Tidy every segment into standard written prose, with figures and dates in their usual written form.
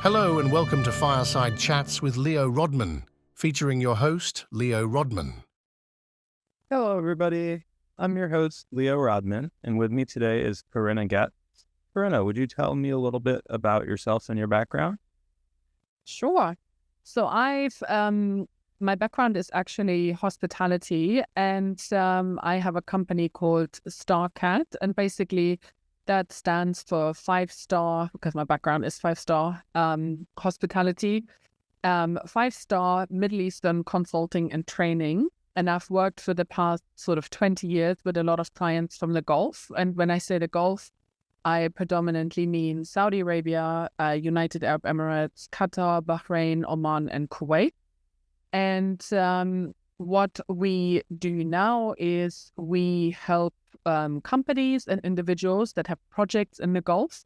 Hello and welcome to Fireside Chats with Leo Rodman, featuring your host, Leo Rodman. Hello, everybody. I'm your host, Leo Rodman, and with me today is Corina Goetz. Corina, would you tell me a little bit about yourself and your background? Sure. So my background is actually hospitality, and I have a company called StarCat, and basically that stands for 5-star, because my background is 5-star hospitality, 5-star Middle Eastern consulting and training. And I've worked for the past sort of 20 years with a lot of clients from the Gulf. And when I say the Gulf, I predominantly mean Saudi Arabia, United Arab Emirates, Qatar, Bahrain, Oman, and Kuwait. And what we do now is we help companies and individuals that have projects in the Gulf,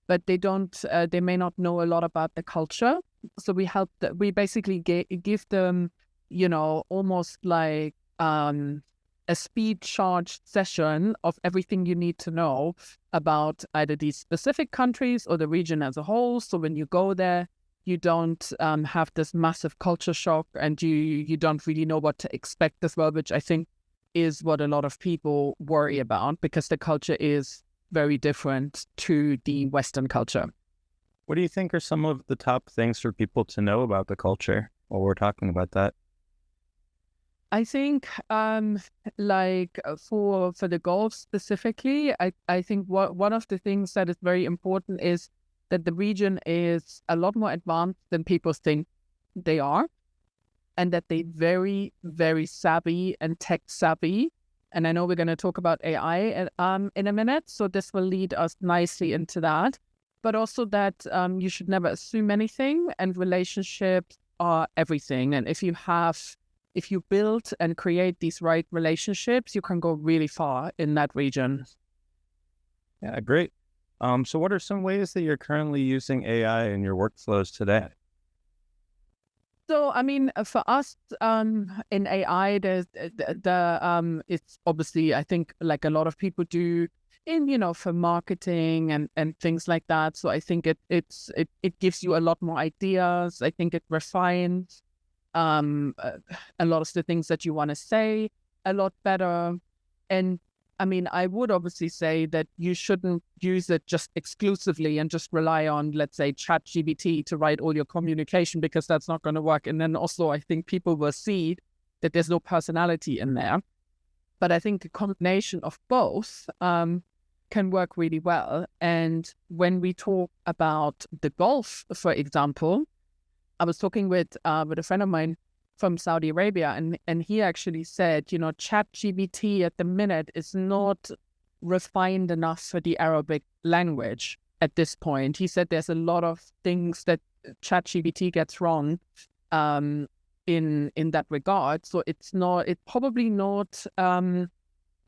but they may not know a lot about the culture. So we basically give them, almost like a speed charged session of everything you need to know about either these specific countries or the region as a whole. So when you go there, you don't have this massive culture shock, and you don't really know what to expect as well, which I think is what a lot of people worry about, because the culture is very different to the Western culture. What do you think are some of the top things for people to know about the culture while we're talking about that? I think like for the Gulf specifically, I think one of the things that is very important is that the region is a lot more advanced than people think they are, and that they very, very savvy and tech savvy. And I know we're going to talk about AI in a minute, so this will lead us nicely into that. But also that you should never assume anything, and relationships are everything. And if you build and create these right relationships, you can go really far in that region. Yeah, great. So what are some ways that you're currently using AI in your workflows today? So, I mean, for us in AI, there's it's obviously, I think, like a lot of people do in, for marketing and things like that. So I think it gives you a lot more ideas. I think it refines a lot of the things that you want to say a lot better. And I mean, I would obviously say that you shouldn't use it just exclusively and just rely on, let's say, ChatGPT to write all your communication, because that's not going to work. And then also, I think people will see that there's no personality in there. But I think a combination of both can work really well. And when we talk about the Gulf, for example, I was talking with a friend of mine from Saudi Arabia, and he actually said, ChatGPT at the minute is not refined enough for the Arabic language at this point. He said there's a lot of things that ChatGPT gets wrong in that regard. So it's probably not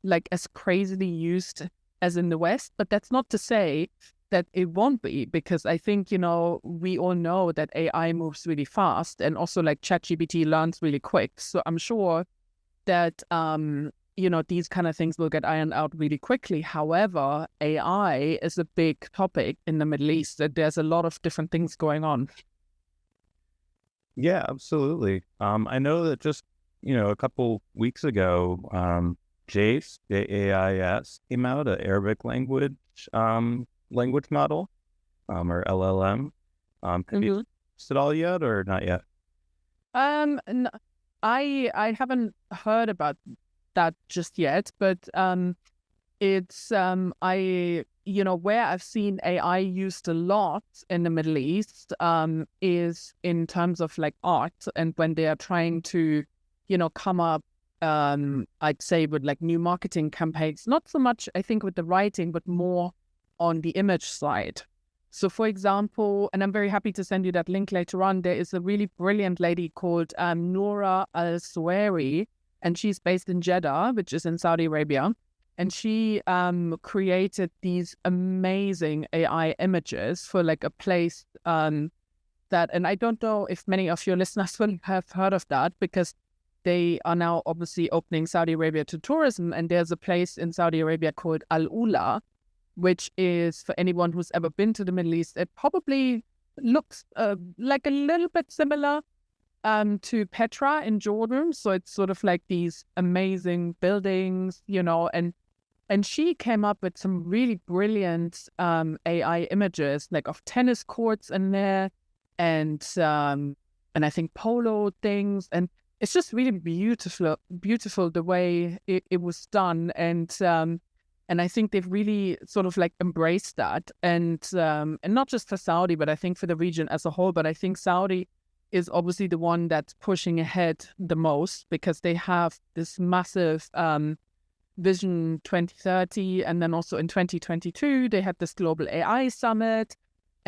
like as crazily used as in the West, but that's not to say that it won't be, because I think, we all know that AI moves really fast, and also like ChatGPT learns really quick. So I'm sure that, these kind of things will get ironed out really quickly. However, AI is a big topic in the Middle East, that there's a lot of different things going on. Yeah, absolutely. I know that just, a couple weeks ago, JAIS, J-A-I-S, came out, an Arabic language model, or LLM. Have you used it all yet, or not yet? I haven't heard about that just yet, but it's where I've seen AI used a lot in the Middle East is in terms of like art, and when they are trying to come up I'd say with like new marketing campaigns, not so much I think with the writing, but more on the image side. So for example, and I'm very happy to send you that link later on, there is a really brilliant lady called Noura Al-Suwairi, and she's based in Jeddah, which is in Saudi Arabia. And she created these amazing AI images for like a place and I don't know if many of your listeners will have heard of that, because they are now obviously opening Saudi Arabia to tourism. And there's a place in Saudi Arabia called Al Ula, which is, for anyone who's ever been to the Middle East, it probably looks like a little bit similar to Petra in Jordan. So it's sort of like these amazing buildings, and she came up with some really brilliant AI images, like of tennis courts in there, and I think polo things, and it's just really beautiful the way it was done, and I think they've really sort of like embraced that, and not just for Saudi, but I think for the region as a whole. But I think Saudi is obviously the one that's pushing ahead the most because they have this massive Vision 2030, and then also in 2022 they had this global AI summit.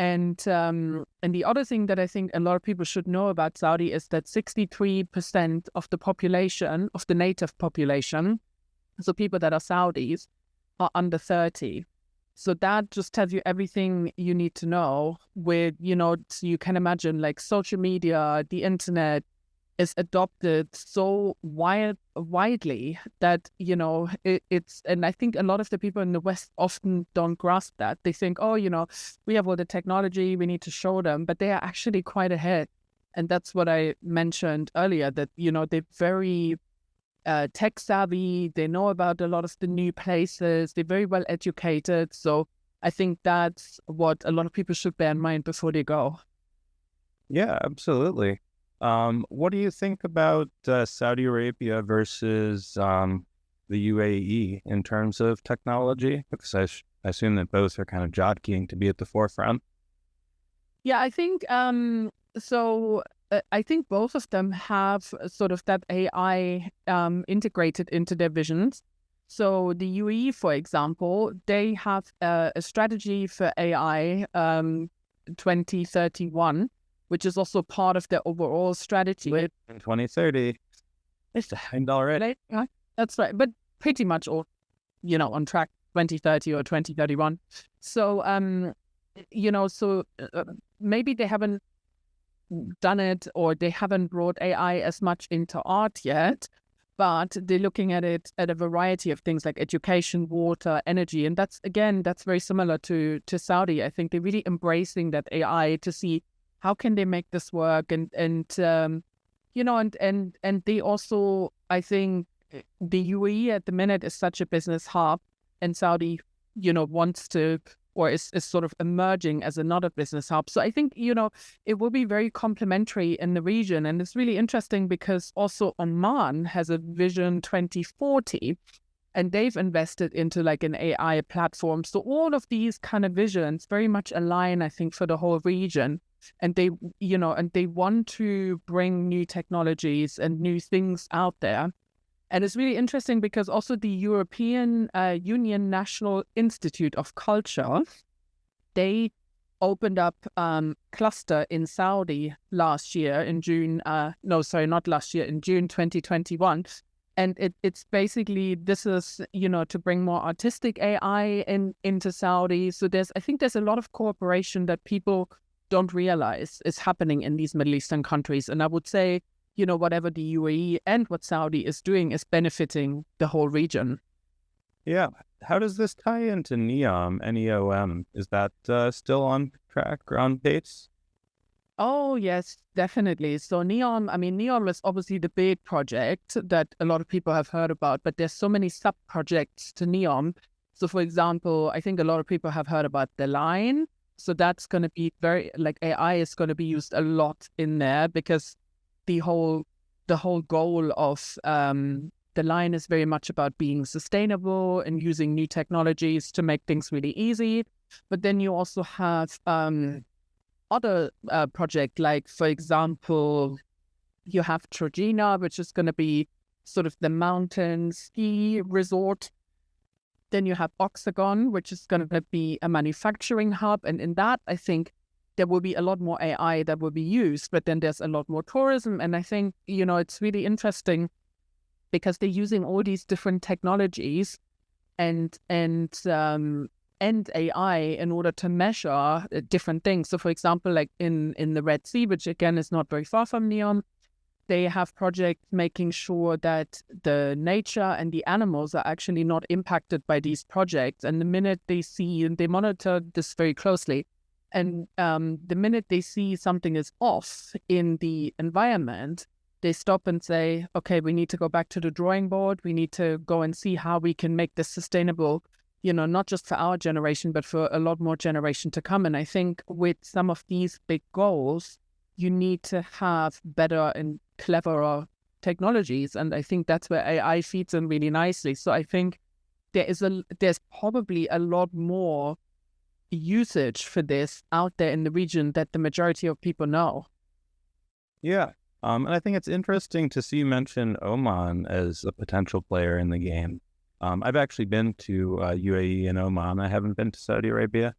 And the other thing that I think a lot of people should know about Saudi is that 63% of the population, of the native population, so people that are Saudis, are under 30. So that just tells you everything you need to know with, so you can imagine like social media, the internet is adopted so widely that, it's, and I think a lot of the people in the West often don't grasp that. They think, oh, we have all the technology, we need to show them, but they are actually quite ahead. And that's what I mentioned earlier, that, they're very tech savvy, they know about a lot of the new places, they're very well educated. So I think that's what a lot of people should bear in mind before they go. Yeah, absolutely. What do you think about Saudi Arabia versus the UAE in terms of technology? Because I assume that both are kind of jockeying to be at the forefront. Yeah, I think so. I think both of them have sort of that AI integrated into their visions. So the UAE, for example, they have a strategy for AI 2031, which is also part of their overall strategy. In 2030, it's behind already. That's right, but pretty much all, on track 2030 or 2031. So, maybe they haven't done it, or they haven't brought AI as much into art yet, but they're looking at it at a variety of things like education, water, energy. And that's very similar to Saudi. I think they're really embracing that AI to see how can they make this work. And they also, I think the UAE at the minute is such a business hub, and Saudi, wants to, or is sort of emerging as another business hub. So I think, it will be very complementary in the region. And it's really interesting because also Oman has a Vision 2040, and they've invested into like an AI platform. So all of these kind of visions very much align, I think, for the whole region. And they want to bring new technologies and new things out there. And it's really interesting because also the European Union National Institute of Culture, they opened up cluster in Saudi last year in June. In June 2021. And it's basically, this is, to bring more artistic AI into Saudi. So I think there's a lot of cooperation that people don't realize is happening in these Middle Eastern countries. And I would say, whatever the UAE and what Saudi is doing is benefiting the whole region. Yeah. How does this tie into NEOM, NEOM? Is that still on track or on pace? Oh, yes, definitely. So NEOM is obviously the big project that a lot of people have heard about, but there's so many sub-projects to NEOM. So for example, I think a lot of people have heard about the line. So that's going to be AI is going to be used a lot in there, because the whole goal of the line is very much about being sustainable and using new technologies to make things really easy. But then you also have other project, like for example, you have Trojena, which is going to be sort of the mountain ski resort. Then you have Oxagon, which is going to be a manufacturing hub. And in that, I think there will be a lot more AI that will be used, but then there's a lot more tourism. And I think, it's really interesting because they're using all these different technologies and AI in order to measure different things. So for example, like in the Red Sea, which again is not very far from NEOM, they have projects making sure that the nature and the animals are actually not impacted by these projects. And the minute they see, and they monitor this very closely, And the minute they see something is off in the environment, they stop and say, okay, we need to go back to the drawing board. We need to go and see how we can make this sustainable, not just for our generation, but for a lot more generation to come. And I think with some of these big goals, you need to have better and cleverer technologies. And I think that's where AI feeds in really nicely. So I think there's probably a lot more usage for this out there in the region that the majority of people know. Yeah. And I think it's interesting to see you mention Oman as a potential player in the game. I've actually been to UAE and Oman. I haven't been to Saudi Arabia.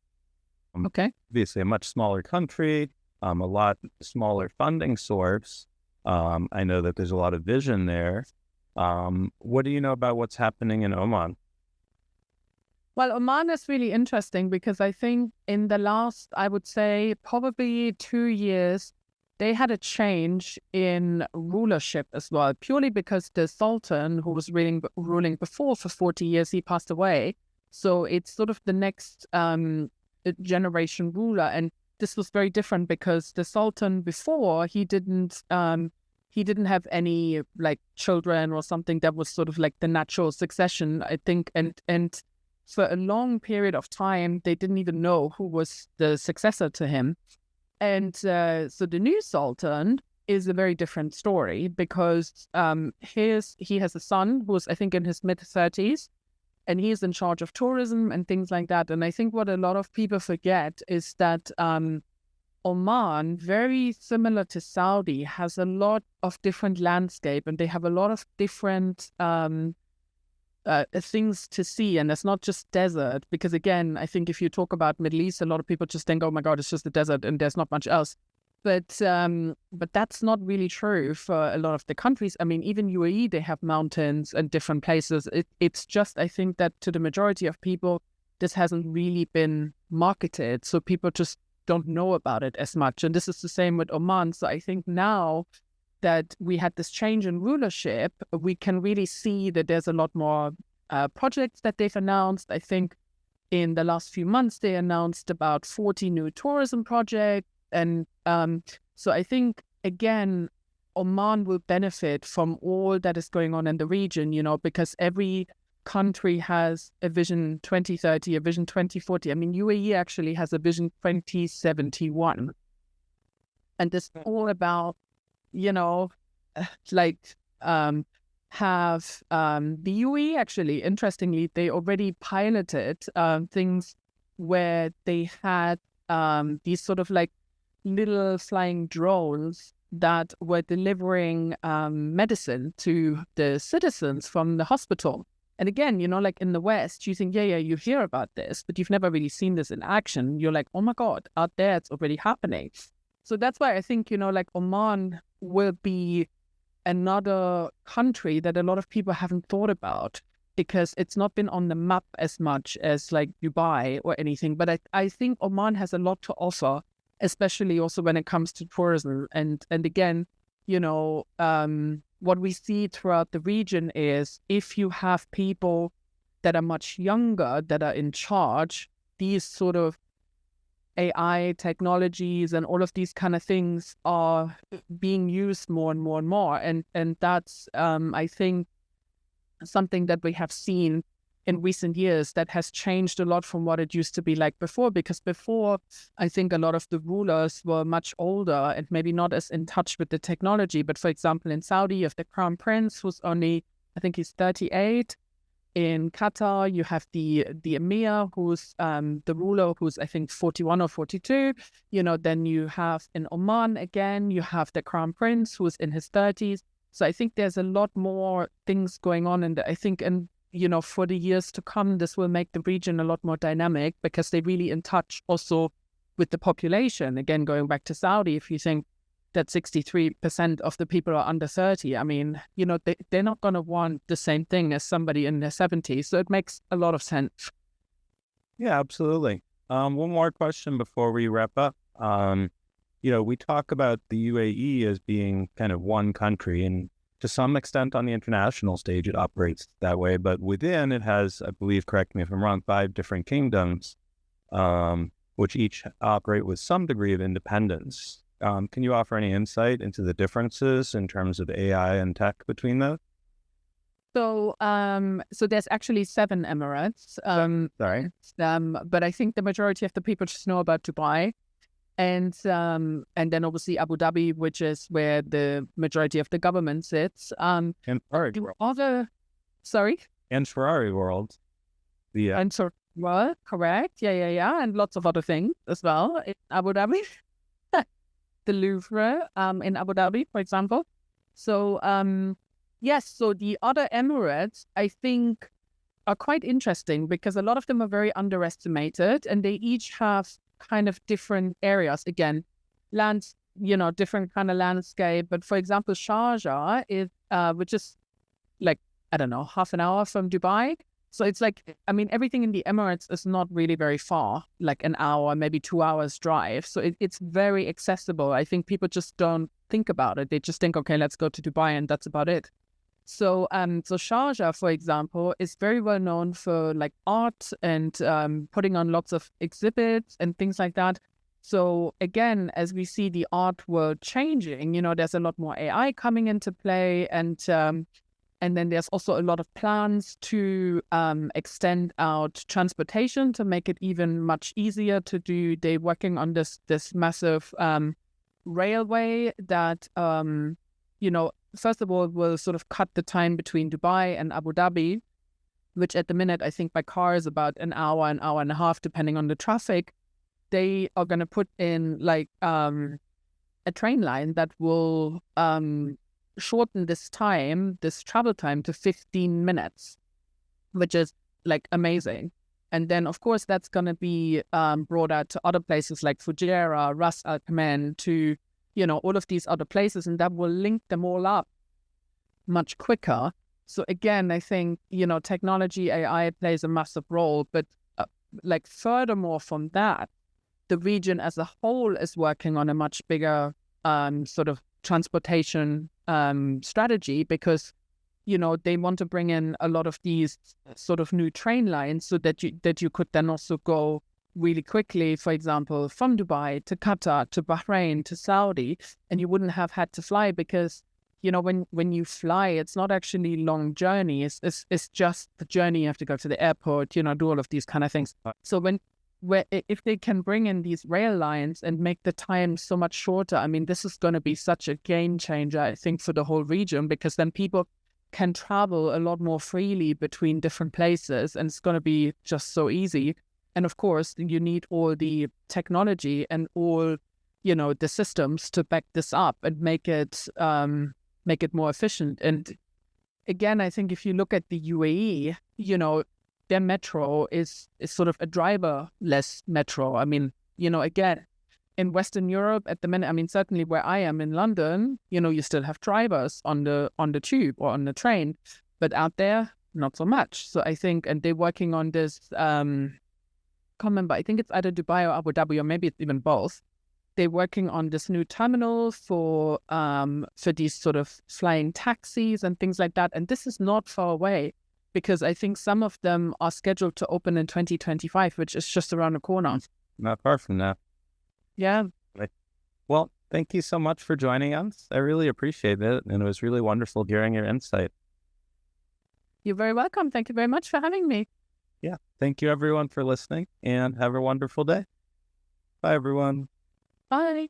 Okay. Obviously a much smaller country, a lot smaller funding source. I know that there's a lot of vision there. What do you know about what's happening in Oman? Well, Oman is really interesting because I think in the last, I would say, probably 2 years, they had a change in rulership as well, purely because the Sultan, who was ruling before for 40 years, he passed away. So it's sort of the next generation ruler. And this was very different because the Sultan before, he didn't have any like children or something that was sort of like the natural succession, I think. And for a long period of time, they didn't even know who was the successor to him. And so the new Sultan is a very different story because he has a son who's, I think, in his mid-30s, and he's in charge of tourism and things like that. And I think what a lot of people forget is that Oman, very similar to Saudi, has a lot of different landscape, and they have a lot of different things to see, and it's not just desert, because again, I think if you talk about Middle East, a lot of people just think, oh my God, it's just the desert and there's not much else. But that's not really true for a lot of the countries. I mean, even UAE, they have mountains and different places. It's just, I think that to the majority of people, this hasn't really been marketed. So people just don't know about it as much. And this is the same with Oman. So I think now that we had this change in rulership, we can really see that there's a lot more projects that they've announced. I think in the last few months, they announced about 40 new tourism projects. And so I think, again, Oman will benefit from all that is going on in the region, because every country has a Vision 2030, a Vision 2040. I mean, UAE actually has a Vision 2071. And this is all about, have the UAE actually, interestingly, they already piloted things where they had these sort of like little flying drones that were delivering medicine to the citizens from the hospital. And again, like in the West, you think, yeah, you hear about this, but you've never really seen this in action. You're like, oh my God, out there, it's already happening. So that's why I think, like Oman will be another country that a lot of people haven't thought about, because it's not been on the map as much as like Dubai or anything. But I think Oman has a lot to offer, especially also when it comes to tourism. And again, what we see throughout the region is if you have people that are much younger that are in charge, these sort of AI technologies and all of these kind of things are being used more and more and more. And that's, I think, something that we have seen in recent years that has changed a lot from what it used to be like before. Because before, I think a lot of the rulers were much older and maybe not as in touch with the technology. But for example, in Saudi, you have the Crown Prince, who's only, I think he's 38. In Qatar, you have the Emir, who's the ruler, who's I think 41 or 42. Then you have in Oman again, you have the Crown Prince, who's in his 30s. So I think there's a lot more things going on, and I think, and for the years to come, this will make the region a lot more dynamic because they're really in touch also with the population. Again, going back to Saudi, if you think that 63% of the people are under 30. I mean, they're not going to want the same thing as somebody in their 70s. So it makes a lot of sense. Yeah, absolutely. One more question before we wrap up. We talk about the UAE as being kind of one country, and to some extent on the international stage, it operates that way. But within it has, I believe, correct me if I'm wrong, 5 different kingdoms. which each operate with some degree of independence. Can you offer any insight into the differences in terms of AI and tech between those? So, so there's actually 7 Emirates. Sorry. But I think the majority of the people just know about Dubai, and then obviously Abu Dhabi, which is where the majority of the government sits. And Ferrari World. Sorry. And Ferrari World. And so, well, correct. Yeah. And lots of other things as well in Abu Dhabi. The Louvre in Abu Dhabi, for example. So, yes, so the other Emirates, I think, are quite interesting because a lot of them are very underestimated, and they each have kind of different areas. Again, lands, different kind of landscape. But for example, Sharjah is, which is like, I don't know, half an hour from Dubai. So it's like, I mean, everything in the Emirates is not really very far, like an hour, maybe 2 hours drive. So it's very accessible. I think people just don't think about it. They just think, okay, let's go to Dubai and that's about it. So Sharjah, for example, is very well known for like art and putting on lots of exhibits and things like that. So again, as we see the art world changing, there's a lot more AI coming into play, and then there's also a lot of plans to extend out transportation to make it even much easier to do. They're working on this massive railway that, first of all, will sort of cut the time between Dubai and Abu Dhabi, which at the minute, I think by car is about an hour and a half, depending on the traffic. They are going to put in like a train line that will shorten this travel time to 15 minutes, which is like amazing. And then, of course, that's going to be brought out to other places like Fujairah, Ras Al Khaimah, to all of these other places, and that will link them all up much quicker. So again, I think, technology, AI plays a massive role, but like furthermore from that, the region as a whole is working on a much bigger sort of transportation strategy, because, they want to bring in a lot of these sort of new train lines so that you could then also go really quickly, for example, from Dubai to Qatar to Bahrain to Saudi, and you wouldn't have had to fly because, when you fly, it's not actually long journey. It's just the journey. You have to go to the airport, do all of these kind of things. So if they can bring in these rail lines and make the time so much shorter, I mean, this is going to be such a game changer, I think, for the whole region, because then people can travel a lot more freely between different places, and it's going to be just so easy. And of course, you need all the technology and all, the systems to back this up and make it more efficient. And again, I think if you look at the UAE, their metro is sort of a driverless metro. I mean, again, in Western Europe at the minute, I mean, certainly where I am in London, you still have drivers on the tube or on the train, but out there, not so much. So I think, and they're working on this, can't remember, I think it's either Dubai or Abu Dhabi, or maybe it's even both. They're working on this new terminal for these sort of flying taxis and things like that. And this is not far away, because I think some of them are scheduled to open in 2025, which is just around the corner. Not far from that. Yeah. Well, thank you so much for joining us. I really appreciate it. And it was really wonderful hearing your insight. You're very welcome. Thank you very much for having me. Yeah. Thank you, everyone, for listening, and have a wonderful day. Bye, everyone. Bye.